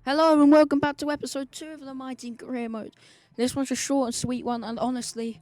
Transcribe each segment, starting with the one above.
Hello and welcome back to episode 2 of the Mighty Career Mode. This one's a short and sweet one, and honestly,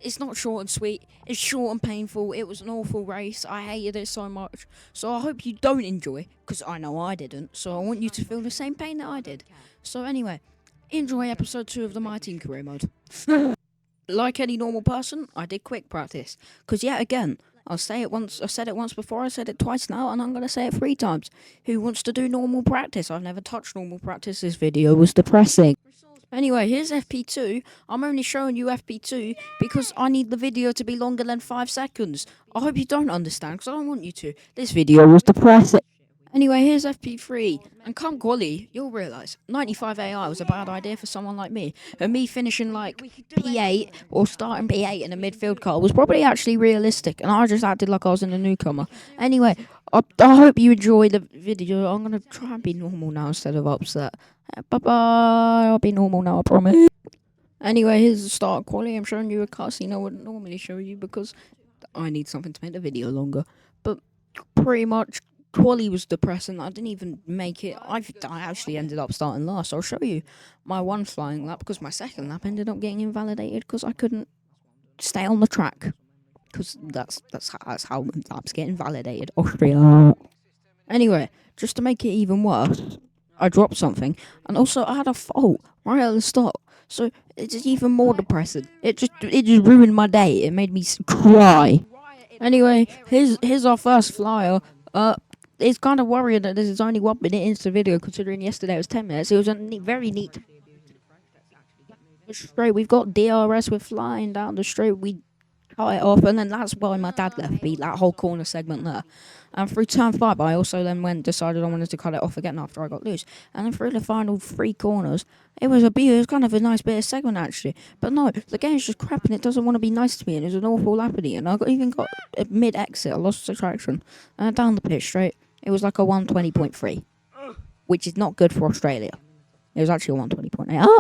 it's not short and sweet, it's short and painful. It was an awful race, I hated it so much. So I hope you don't enjoy, because I know I didn't, so I want you to feel the same pain that I did. So anyway, enjoy episode 2 of the Mighty Career Mode. Like any normal person, I did quick practice, because yet again, I'll say it once. I said it once before. I said it twice now, and I'm gonna say it 3 times. Who wants to do normal practice? I've never touched normal practice. This video was depressing. Anyway, here's FP2. I'm only showing you FP2 because I need the video to be longer than 5 seconds. I hope you don't understand, because I don't want you to. This video was depressing. Anyway, here's FP3, and come quali, you'll realise 95 AI was a bad idea for someone like me, and me finishing like P8 or starting P8 in a midfield car was probably actually realistic, and I just acted like I was in a newcomer. Anyway, I hope you enjoy the video. I'm going to try and be normal now instead of upset. Bye-bye, I'll be normal now, I promise. Anyway, here's the start quality. I'm showing you a cutscene I wouldn't normally show you because I need something to make the video longer, but pretty much quali was depressing. I didn't even make it. I actually ended up starting last. I'll show you my one flying lap because my second lap ended up getting invalidated because I couldn't stay on the track. Because that's how laps get invalidated. Austria. Anyway, just to make it even worse, I dropped something, and also I had a fault right at the start. So it's just even more depressing. It just ruined my day. It made me cry. Anyway, here's our first flyer. It's kind of worrying that this is only 1 minute into the video, considering yesterday was 10 minutes. It was a very neat straight. We've got DRS. We're flying down the straight. We cut it off, and then that's why my dad left me that whole corner segment there. And through turn 5, I also then decided I wanted to cut it off again after I got loose. And then through the final 3 corners, it was kind of a nice bit of segment actually. But no, the game's just crap and it doesn't want to be nice to me, and it's an awful lappity. And even got a mid exit, I lost the traction, and down the pitch straight. It was like a 120.3, which is not good for Australia. It was actually a 120.8. Ah!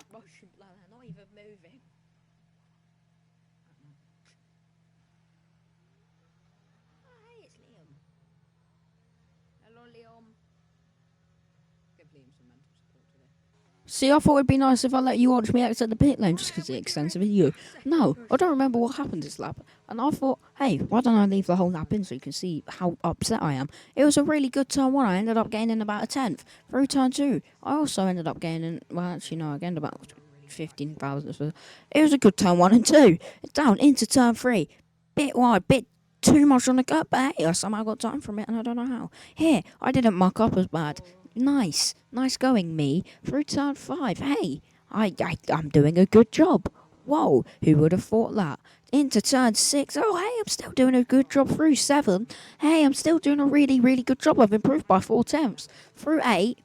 See, I thought it'd be nice if I let you watch me exit the pit lane just because it's extensive video. No, I don't remember what happened this lap. And I thought, hey, why don't I leave the whole lap in so you can see how upset I am? It was a really good turn 1. I ended up gaining about a 10th. Through turn 2, I also ended up gaining, well, actually, no, I gained about 15,000. It was a good turn 1 and 2. Down into turn 3. Bit wide, bit too much on the gut, but hey, I somehow got time from it and I don't know how. Here, I didn't muck up as bad. Nice going, me. Through turn 5. Hey, I'm doing a good job. Whoa, who would have thought that? Into turn 6. Oh, hey, I'm still doing a good job. Through 7. Hey, I'm still doing a really, really good job. I've improved by 4 tenths. Through 8.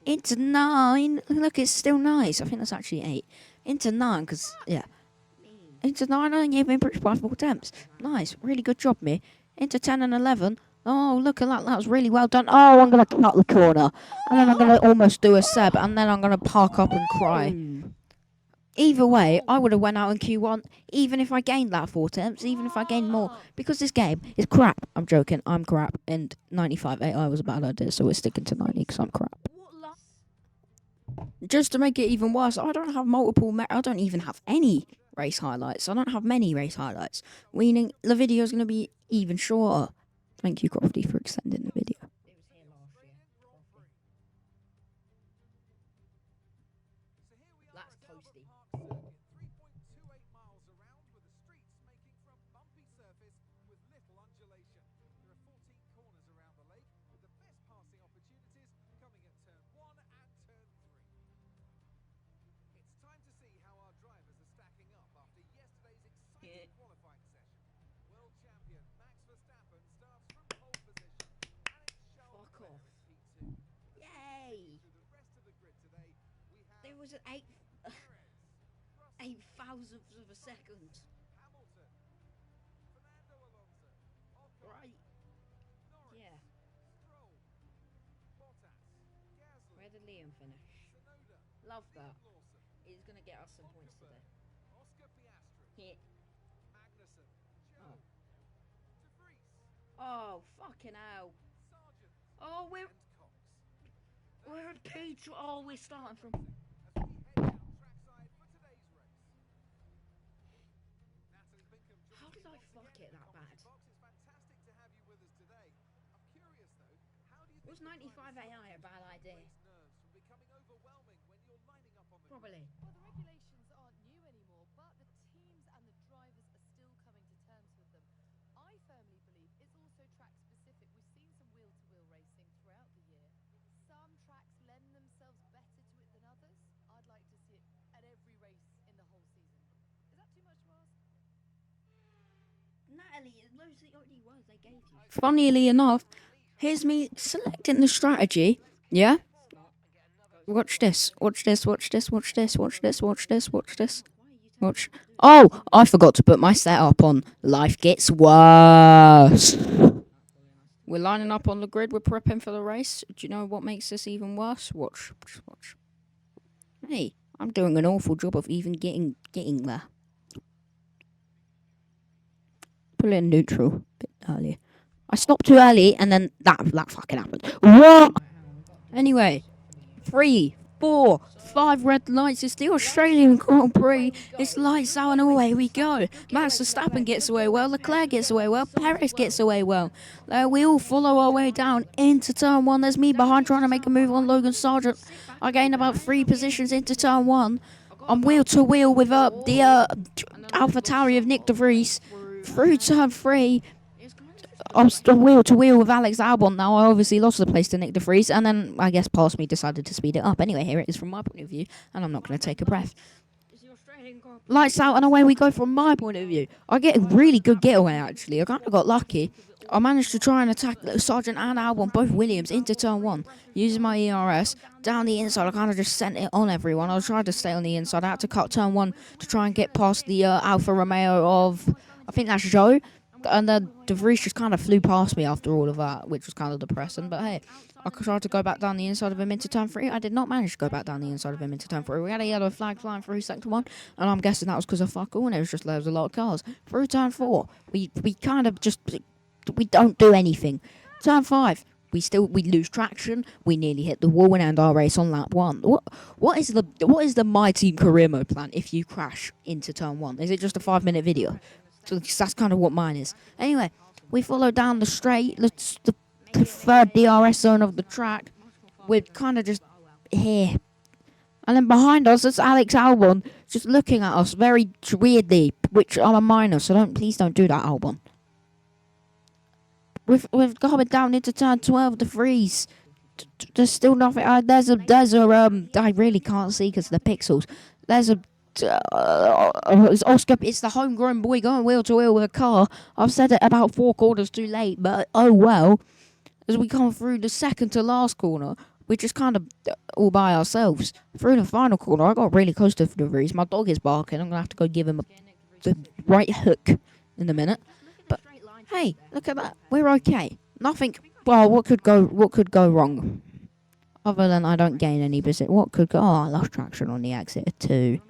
Into 9. Look, it's still nice. I think that's actually 8. Into 9, because, yeah. Into 9, and you've improved by 4 tenths. Nice, really good job, me. Into 10 and 11. Oh, look at that. That was really well done. Oh, I'm going to cut the corner. And then I'm going to almost do a Seb. And then I'm going to park up and cry. Either way, I would have went out in Q1, even if I gained that 4 tenths, even if I gained more. Because this game is crap. I'm joking. I'm crap. And 95 AI was a bad idea, so we're sticking to 90 because I'm crap. Just to make it even worse, I don't have I don't even have any race highlights. I don't have many race highlights. Meaning the video is going to be even shorter. Thank you, Crofty, for extending the video. That's toasty. Fuck off. Yay! There was an 8,000th of a second. Right. Yeah. Where did Liam finish? Love that. He's going to get us some points today. Yeah. Oh. Oh, fucking hell. Oh, we're... We're at P2. Oh, we're starting from. How did I fuck it that bad? Was 95 AI a bad idea? Probably. Well, the regulations aren't new anymore, but the teams and the drivers are still coming to terms with them. I firmly believe it's also track specific. We've seen some wheel-to-wheel racing throughout the year. Some tracks lend themselves better to it than others. I'd like to see it at every race in the whole season. Is that too much to ask? Natalie, those are the only words they gave you. Funnily enough, here's me selecting the strategy. Yeah? Watch this. Watch this. Watch this. Watch this. Watch this. Watch this. Watch this. Watch. Oh, I forgot to put my setup on. Life gets worse. We're lining up on the grid. We're prepping for the race. Do you know what makes this even worse? Watch. Just watch. Hey, I'm doing an awful job of even getting there. Put it in neutral a bit earlier. I stopped too early, and then that fucking happened. What? Anyway, 3, 4, 5 red lights. It's the Australian Grand Prix. It's lights out and away we go. Max Verstappen gets away well. Leclerc gets away well. Perez gets away well. We all follow our way down into turn 1. There's me behind trying to make a move on Logan Sargent. I gain about 3 positions into turn 1. I'm wheel to wheel with the AlphaTauri of Nick De Vries. Through turn 3. I'm still wheel to wheel with Alex Albon now. I obviously lost the place to Nick De Vries, and then I guess past me decided to speed it up. Anyway, here it is from my point of view, and I'm not going to take a breath. Lights out and away we go from my point of view. I get a really good getaway actually. I kind of got lucky. I managed to try and attack Sargent and Albon, both Williams, into turn 1. Using my ERS. Down the inside, I kind of just sent it on everyone. I was trying to stay on the inside. I had to cut turn 1 to try and get past the Alfa Romeo of, I think that's Joe. And then De Vries just kind of flew past me after all of that, which was kind of depressing. But hey, I tried to go back down the inside of him into turn 3. I did not manage to go back down the inside of him into turn 3. We had a yellow flag flying through sector 1, and I'm guessing that was because of fuck all, and it was just there was a lot of cars. Through turn 4, we kind of just, we don't do anything. Turn 5, we lose traction. We nearly hit the wall and end our race on lap 1. What is the My Team career mode plan if you crash into turn 1? Is it just a 5-minute video? So that's kind of what mine is. Anyway, we follow down the straight, the third DRS zone of the track. We're kind of just here. And then behind us, it's Alex Albon just looking at us very weirdly, which I'm a minor, so please don't do that, Albon. We've got down into turn 12, De Vries. There's still nothing. There's a. I really can't see because of the pixels. There's a. It's Oscar. It's the homegrown boy going wheel to wheel with a car. I've said it about 4 quarters too late, but oh well. As we come through the second to last corner, we're just kind of all by ourselves. Through the final corner, I got really close to De Vries. My dog is barking. I'm gonna have to go give him the right hook in a minute. But hey, look at that. We're okay. Nothing. Well, what could go wrong? Other than I don't gain any position. What could go? Oh, I lost traction on the exit too.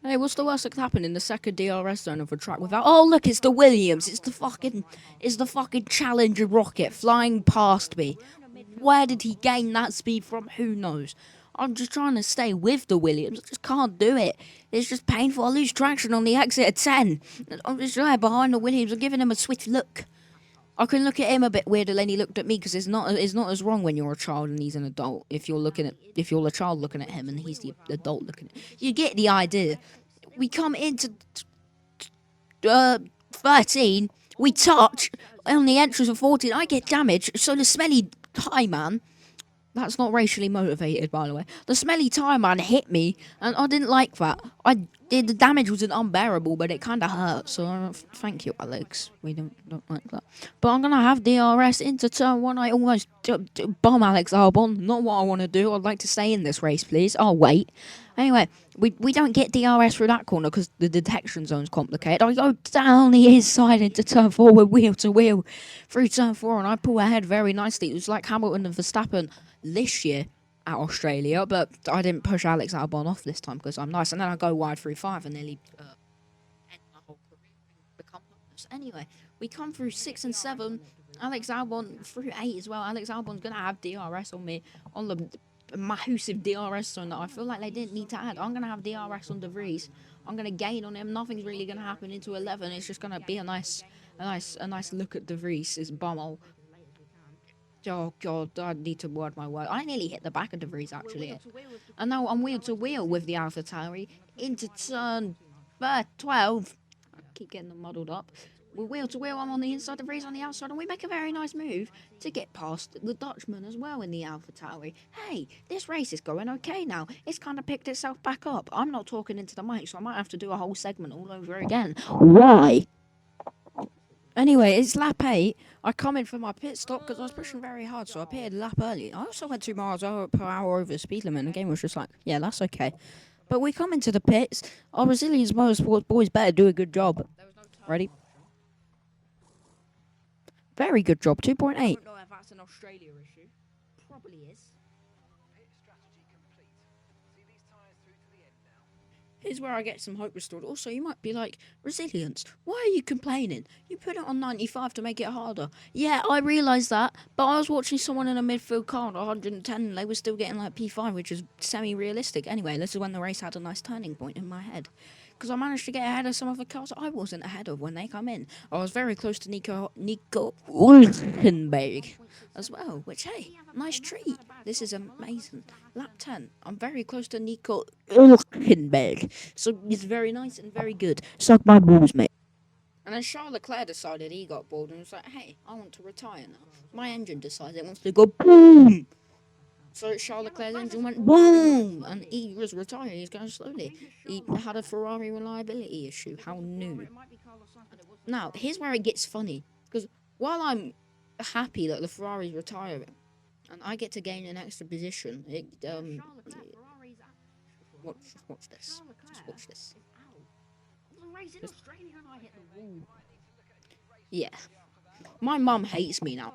Hey, what's the worst that could happen in the second DRS zone of a track without? Oh, look, it's the Williams. It's the fucking Challenger rocket flying past me. Where did he gain that speed from? Who knows? I'm just trying to stay with the Williams. I just can't do it. It's just painful. I lose traction on the exit at 10. I'm just there behind the Williams. I'm giving him a swift look. I can look at him a bit weirder than he looked at me because it's not as wrong when you're a child and he's an adult. If you're a child looking at him and he's the adult looking at him. You get the idea. We come into 13. We touch on the entrance of 14. I get damaged. So the smelly tie man. That's not racially motivated, by the way. The smelly tie man hit me, and I didn't like that. The damage wasn't unbearable, but it kind of hurt. So thank you, Alex. We don't like that. But I'm gonna have DRS into turn 1. I almost bomb Alex Albon. Not what I want to do. I'd like to stay in this race, please. I'll wait. Anyway, we don't get DRS through that corner because the detection zone's complicated. I go down the inside into turn 4 with wheel to wheel through turn 4, and I pull ahead very nicely. It was like Hamilton and Verstappen this year at Australia, but I didn't push Alex Albon off this time because I'm nice. And then I go wide through 5 and nearly end my whole career, become homeless. Anyway, we come through 6 and 7. Alex Albon through 8 as well. Alex Albon's going to have DRS on me on the massive DRS zone that I feel like they didn't need to add. I'm going to have DRS on De Vries. I'm going to gain on him. Nothing's really going to happen into 11. It's just going to be a nice look at De Vries' bumhole. Oh god, I need to word my word. I nearly hit the back of De Vries actually. And now I'm wheel to wheel with the AlphaTauri into turn 12. I keep getting them muddled up. We're wheel to wheel, I'm on the inside, De Vries on the outside, and we make a very nice move to get past the Dutchman as well in the AlphaTauri. Hey, this race is going okay now. It's kind of picked itself back up. I'm not talking into the mic, so I might have to do a whole segment all over again. Why? Anyway, it's lap 8. I come in for my pit stop because I was pushing very hard, so I pitted a lap early. I also went 2 miles per hour over the speed limit, and the game was just like, yeah, that's okay. But we come into the pits. Our Brazilians Motorsports boys better do a good job. Ready? Very good job, 2.8. I don't know if that's an Australia issue. Probably is. Here's where I get some hope restored. Also, you might be like, resilience, why are you complaining? You put it on 95 to make it harder. Yeah, I realise that, but I was watching someone in a midfield car on 110 and they were still getting like P5, which is semi-realistic. Anyway, this is when the race had a nice turning point in my head. Because I managed to get ahead of some of the cars I wasn't ahead of when they come in. I was very close to Nico Hulkenberg as well, which, hey, nice treat. This is amazing. Lap 10. I'm very close to Nico Hulkenberg. So it's very nice and very good. Suck my balls, mate. And then Charleclerc decided he got bored and was like, hey, I want to retire now. My engine decides it wants to go boom. So Charleclerc's engine went boom, and he was retiring. He's going slowly. He had a Ferrari reliability issue. How new? Now, here's where it gets funny. Because while I'm happy that the Ferrari's retiring, and I get to gain an extra position, watch this. Just watch this. Yeah. My mum hates me now.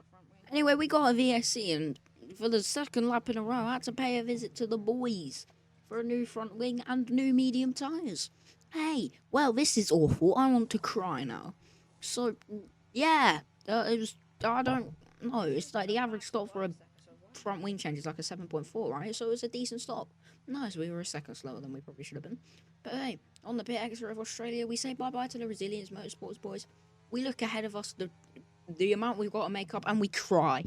Anyway, we got a VSC, and for the second lap in a row, I had to pay a visit to the boys for a new front wing and new medium tyres. Hey, well, this is awful. I want to cry now. So, yeah, it was, I don't know. It's like the average stop for a front wing change is like a 7.4, right? So it's a decent stop. Nice, we were a second slower than we probably should have been. But hey, on the pit extra of Australia, we say bye-bye to the Resilience Motorsports boys. We look ahead of us, the amount we've got to make up, and we cry.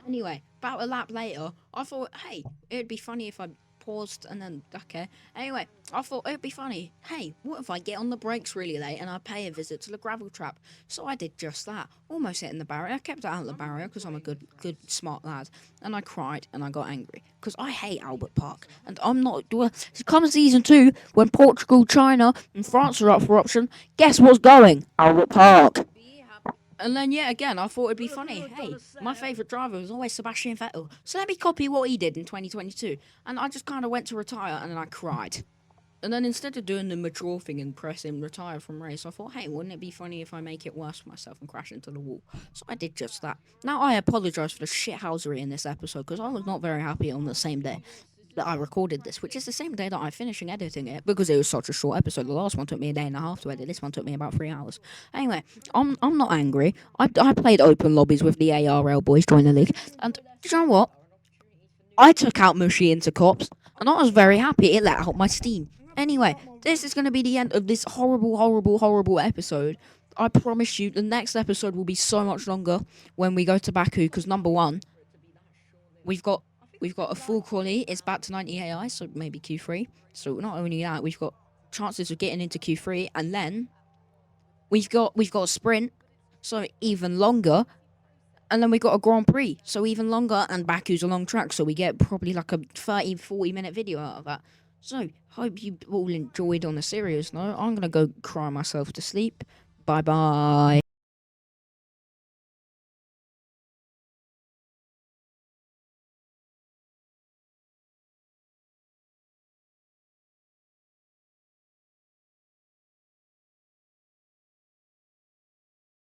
Anyway, about a lap later, I thought, hey, it'd be funny if I paused and then, okay. Anyway, I thought it'd be funny. Hey, what if I get on the brakes really late and I pay a visit to the gravel trap? So I did just that. Almost hitting the barrier. I kept it out of the barrier because I'm a good, smart lad. And I cried and I got angry because I hate Albert Park. And I'm not, well, come season 2, when Portugal, China, and France are up for option, guess what's going? Albert Park. And then, yeah, again, I thought it'd be funny. Hey, my favourite driver was always Sebastian Vettel. So let me copy what he did in 2022. And I just kind of went to retire and then I cried. And then instead of doing the mature thing and pressing retire from race, I thought, hey, wouldn't it be funny if I make it worse for myself and crash into the wall? So I did just that. Now, I apologise for the shithousery in this episode because I was not very happy on the same day that I recorded this, which is the same day that I'm finishing editing it because it was such a short episode. The last one took me a day and a half to edit. This one took me about 3 hours. Anyway, I'm not angry. I played open lobbies with the ARL boys, join the league, and do you know what? I took out Mushy into cops, and I was very happy. It let out my steam. Anyway, this is going to be the end of this horrible episode. I promise you, the next episode will be so much longer when we go to Baku, because number one, we've got a full quali. It's back to 90 AI, so maybe Q3. So not only that, we've got chances of getting into Q3, and then we've got a sprint, so even longer, and then we've got a Grand Prix, so even longer, and Baku's a long track, so we get probably like a 30-40 minute video out of that. So hope you all enjoyed. On a serious note, I'm gonna go cry myself to sleep. Bye bye.